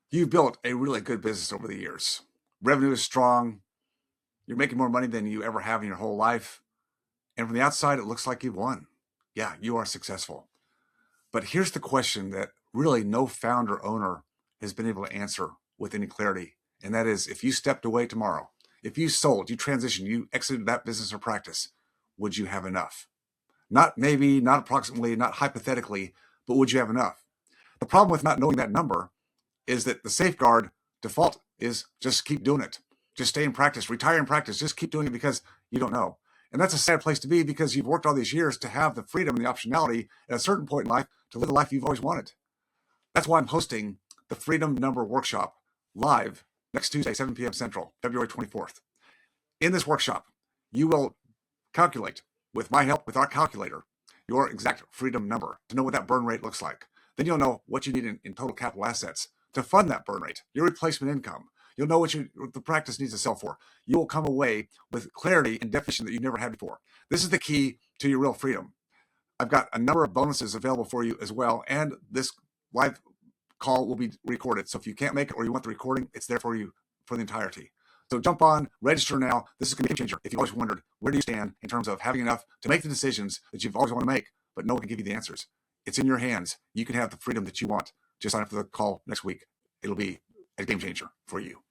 You've built a really good business over the years. Revenue is strong. You're making more money than you ever have in your whole life. And from the outside, it looks like you've won. Yeah, you are successful. But here's the question that really no founder owner has been able to answer with any clarity. And that is, if you stepped away tomorrow, if you sold, you transitioned, you exited that business or practice, would you have enough? Not maybe, not approximately, not hypothetically, but would you have enough? The problem with not knowing that number is that the safeguard default is just keep doing it. Just stay in practice, retire in practice, just keep doing it because you don't know. And that's a sad place to be because you've worked all these years to have the freedom and the optionality at a certain point in life to live the life you've always wanted. That's why I'm hosting the Freedom Number Workshop live next Tuesday, 7 p.m. Central, February 24th. In this workshop, you will calculate, with my help, with our calculator, your exact freedom number to know what that burn rate looks like. Then you'll know what you need in total capital assets to fund that burn rate, your replacement income. You'll know what the practice needs to sell for. You will come away with clarity and definition that you've never had before. This is the key to your real freedom. I've got a number of bonuses available for you as well, and this live call will be recorded. So if you can't make it or you want the recording, it's there for you for the entirety. So jump on, register now. This is going to be a game changer. If you've always wondered, where do you stand in terms of having enough to make the decisions that you've always wanted to make, but no one can give you the answers? It's in your hands. You can have the freedom that you want. Just sign up for the call next week. It'll be a game changer for you.